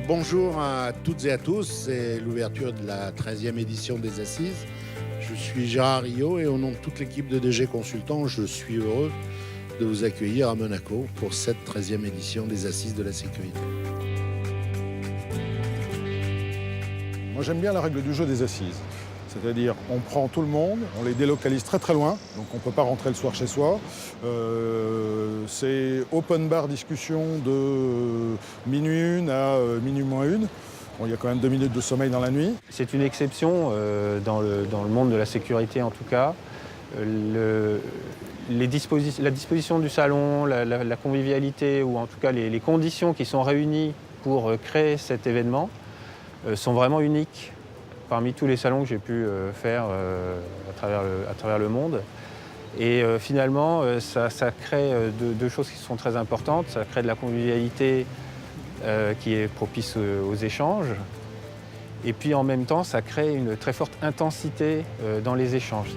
Bonjour à toutes et à tous, c'est l'ouverture de la 13e édition des Assises. Je suis Gérard Rio et au nom de toute l'équipe de DG Consultants, je suis heureux de vous accueillir à Monaco pour cette 13e édition des Assises de la sécurité. Moi j'aime bien la règle du jeu des Assises. C'est-à-dire on prend tout le monde, on les délocalise très très loin, donc on ne peut pas rentrer le soir chez soi. C'est open bar discussion de minuit 1 à minuit moins 1. Bon, il y a quand même 2 minutes de sommeil dans la nuit. C'est une exception dans le monde de la sécurité en tout cas. La disposition du salon, la convivialité ou en tout cas les conditions qui sont réunies pour créer cet événement sont vraiment uniques parmi tous les salons que j'ai pu faire à travers le monde. Et finalement, ça crée deux choses qui sont très importantes. Ça crée de la convivialité qui est propice aux échanges. Et puis en même temps, ça crée une très forte intensité dans les échanges.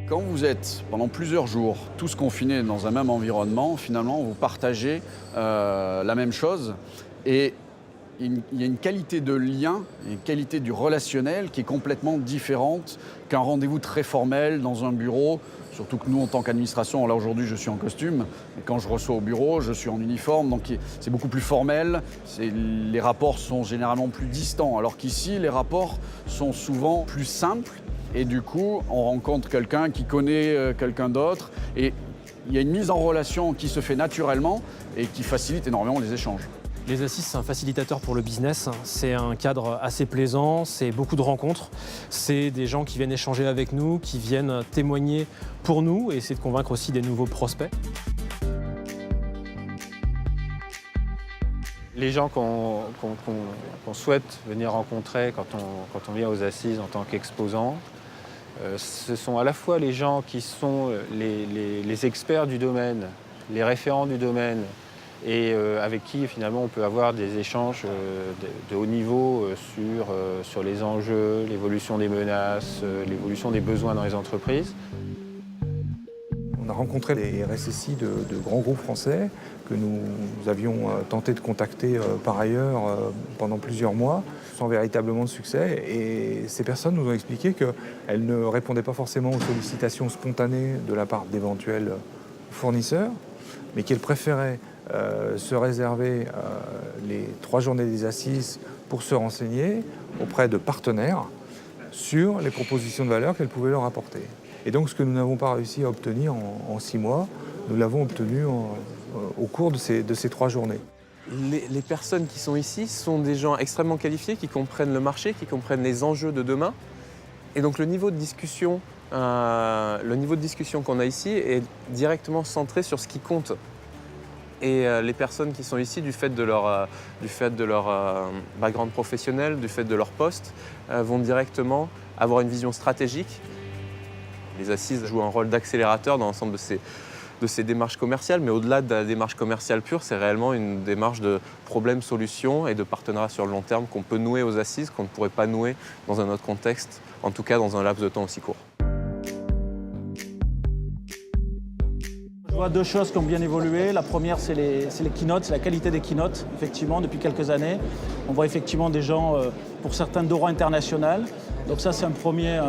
Quand vous êtes pendant plusieurs jours tous confinés dans un même environnement, finalement vous partagez la même chose et il y a une qualité de lien, une qualité du relationnel qui est complètement différente qu'un rendez-vous très formel dans un bureau. Surtout que nous, en tant qu'administration, là aujourd'hui je suis en costume, mais quand je reçois au bureau, je suis en uniforme, donc c'est beaucoup plus formel, les rapports sont généralement plus distants, alors qu'ici les rapports sont souvent plus simples. Et du coup, on rencontre quelqu'un qui connaît quelqu'un d'autre et il y a une mise en relation qui se fait naturellement et qui facilite énormément les échanges. Les assises, c'est un facilitateur pour le business. C'est un cadre assez plaisant, c'est beaucoup de rencontres. C'est des gens qui viennent échanger avec nous, qui viennent témoigner pour nous et essayer de convaincre aussi des nouveaux prospects. Les gens qu'on souhaite venir rencontrer quand on vient aux assises en tant qu'exposant, ce sont à la fois les gens qui sont les experts du domaine, les référents du domaine, et avec qui finalement on peut avoir des échanges de haut niveau sur les enjeux, l'évolution des menaces, l'évolution des besoins dans les entreprises. On a rencontré les RSSI de grands groupes français que nous avions tenté de contacter par ailleurs pendant plusieurs mois, sans véritablement de succès. Et ces personnes nous ont expliqué qu'elles ne répondaient pas forcément aux sollicitations spontanées de la part d'éventuels fournisseurs, mais qu'elles préféraient se réserver les 3 journées des assises pour se renseigner auprès de partenaires sur les propositions de valeur qu'elles pouvaient leur apporter. Et donc ce que nous n'avons pas réussi à obtenir en 6 mois, nous l'avons obtenu au cours de ces 3 journées. Les personnes qui sont ici sont des gens extrêmement qualifiés, qui comprennent le marché, qui comprennent les enjeux de demain. Et donc le niveau de discussion qu'on a ici est directement centré sur ce qui compte. Et les personnes qui sont ici, du fait de leur background professionnel, du fait de leur poste, vont directement avoir une vision stratégique. Les assises jouent un rôle d'accélérateur dans l'ensemble de ces démarches commerciales, mais au-delà de la démarche commerciale pure, c'est réellement une démarche de problème-solution et de partenariat sur le long terme qu'on peut nouer aux assises, qu'on ne pourrait pas nouer dans un autre contexte, en tout cas dans un laps de temps aussi court. Je vois 2 choses qui ont bien évolué. La première, c'est les keynotes, c'est la qualité des keynotes, effectivement, depuis quelques années. On voit effectivement des gens, pour certains, d'aura international. Donc ça, c'est un premier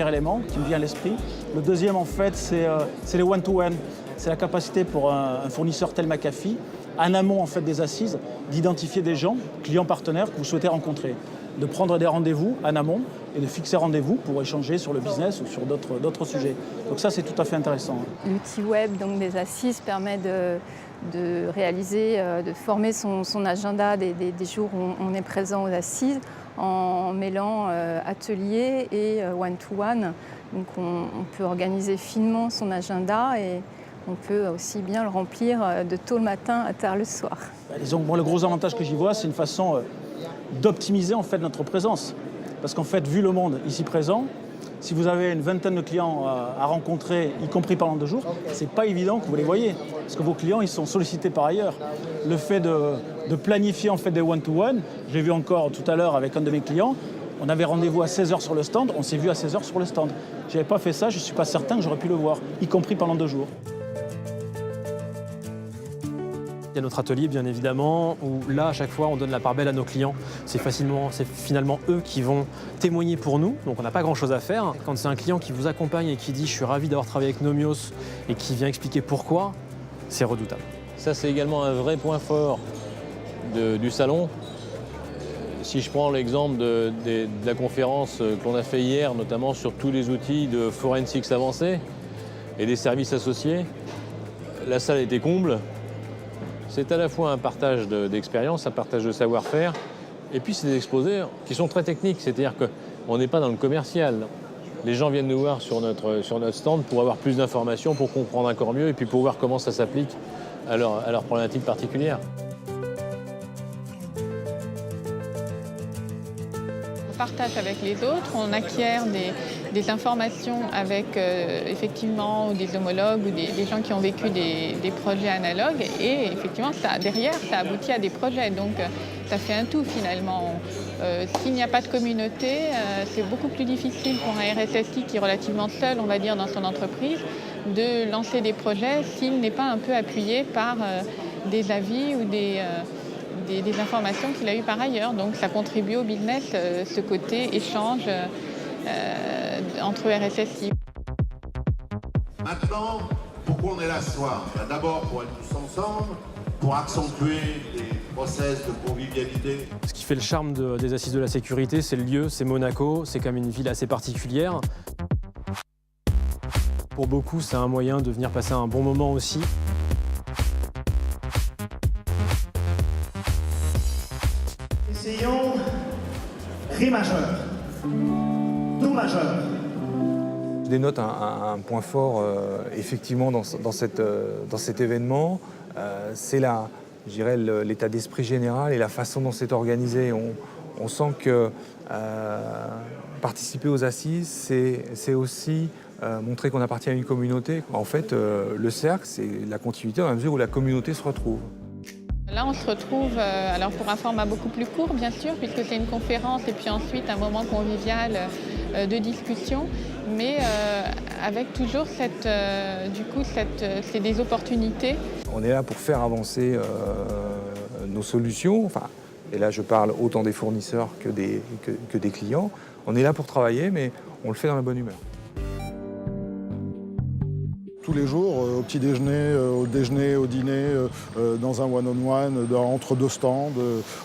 élément qui me vient à l'esprit. Le deuxième, en fait, c'est les one-to-one. C'est la capacité pour un fournisseur tel McAfee, en amont en fait, des assises, d'identifier des gens, clients partenaires que vous souhaitez rencontrer, de prendre des rendez-vous en amont et de fixer rendez-vous pour échanger sur le business ou sur d'autres sujets. Donc ça, c'est tout à fait intéressant. L'outil web donc, des assises permet de réaliser, de former son agenda des jours où on est présent aux assises en mêlant atelier et one-to-one. Donc on peut organiser finement son agenda et on peut aussi bien le remplir de tôt le matin à tard le soir. Disons, le gros avantage que j'y vois, c'est une façon d'optimiser en fait notre présence. Parce qu'en fait, vu le monde ici présent, si vous avez une vingtaine de clients à rencontrer, y compris pendant 2 jours, c'est pas évident que vous les voyez. Parce que vos clients, ils sont sollicités par ailleurs. Le fait de planifier en fait des one-to-one, j'ai vu encore tout à l'heure avec un de mes clients, on avait rendez-vous à 16h sur le stand, on s'est vu à 16h sur le stand. Je n'avais pas fait ça, je ne suis pas certain que j'aurais pu le voir, y compris pendant 2 jours. Il y a notre atelier, bien évidemment, où là, à chaque fois, on donne la part belle à nos clients. C'est finalement eux qui vont témoigner pour nous, donc on n'a pas grand-chose à faire. Quand c'est un client qui vous accompagne et qui dit « je suis ravi d'avoir travaillé avec Nomios » et qui vient expliquer pourquoi, c'est redoutable. Ça, c'est également un vrai point fort du salon. Si je prends l'exemple de la conférence qu'on a fait hier, notamment sur tous les outils de forensics avancés et des services associés, la salle était comble. C'est à la fois un partage d'expérience, un partage de savoir-faire, et puis c'est des exposés qui sont très techniques, c'est-à-dire qu'on n'est pas dans le commercial. Les gens viennent nous voir sur notre stand pour avoir plus d'informations, pour comprendre encore mieux, et puis pour voir comment ça s'applique à leur problématique particulière. On partage avec les autres, on acquiert des informations avec effectivement des homologues ou des gens qui ont vécu des projets analogues et effectivement derrière ça aboutit à des projets, donc ça fait un tout finalement. S'il n'y a pas de communauté, c'est beaucoup plus difficile pour un RSSI qui est relativement seul, on va dire, dans son entreprise, de lancer des projets s'il n'est pas un peu appuyé par des avis ou des informations qu'il a eues par ailleurs. Donc ça contribue au business, ce côté échange entre RSSI. Maintenant, pourquoi on est là ce soir? D'abord pour être tous ensemble, pour accentuer les process de convivialité. Ce qui fait le charme des Assises de la sécurité, c'est le lieu, c'est Monaco, c'est quand même une ville assez particulière. Pour beaucoup, c'est un moyen de venir passer un bon moment aussi. Essayons Ré majeur, Do majeur. Je dénote un point fort effectivement dans cet événement, c'est l'état d'esprit général et la façon dont c'est organisé. On sent que participer aux assises, c'est aussi montrer qu'on appartient à une communauté. En fait, le cercle, c'est la continuité dans la mesure où la communauté se retrouve. Là, on se retrouve alors pour un format beaucoup plus court, bien sûr, puisque c'est une conférence et puis ensuite un moment convivial de discussion, mais avec toujours c'est des opportunités. On est là pour faire avancer nos solutions, et là je parle autant des fournisseurs que des clients. On est là pour travailler, mais on le fait dans la bonne humeur. Tous les jours, au petit déjeuner, au déjeuner, au dîner, dans un one-on-one, entre deux stands,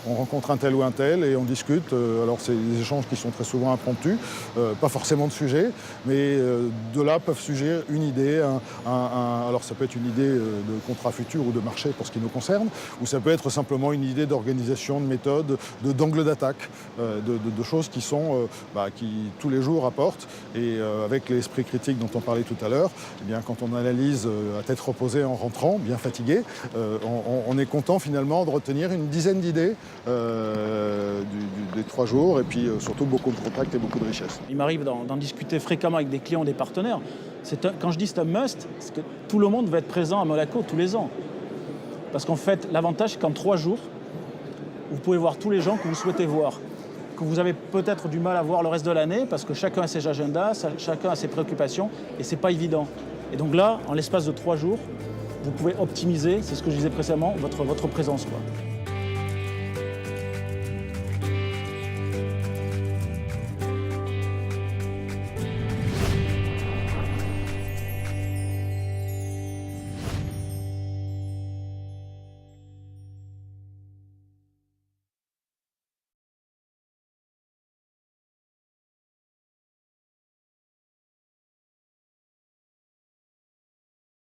on rencontre un tel ou un tel et on discute. Alors c'est des échanges qui sont très souvent impromptus, pas forcément de sujet, mais de là peuvent surgir une idée, alors ça peut être une idée de contrat futur ou de marché pour ce qui nous concerne, ou ça peut être simplement une idée d'organisation, de méthode, d'angle d'attaque, de choses qui sont, qui tous les jours apportent. Et avec l'esprit critique dont on parlait tout à l'heure, eh bien, quand on analyse à tête reposée en rentrant, bien fatigué, on est content finalement de retenir une dizaine d'idées des 3 jours et puis surtout beaucoup de contacts et beaucoup de richesses. Il m'arrive d'en discuter fréquemment avec des clients, des partenaires. Quand je dis c'est un must, c'est que tout le monde va être présent à Monaco tous les ans. Parce qu'en fait, l'avantage c'est qu'en 3 jours, vous pouvez voir tous les gens que vous souhaitez voir, que vous avez peut-être du mal à voir le reste de l'année parce que chacun a ses agendas, chacun a ses préoccupations et c'est pas évident. Et donc là, en l'espace de 3 jours, vous pouvez optimiser, c'est ce que je disais précédemment, votre présence, quoi.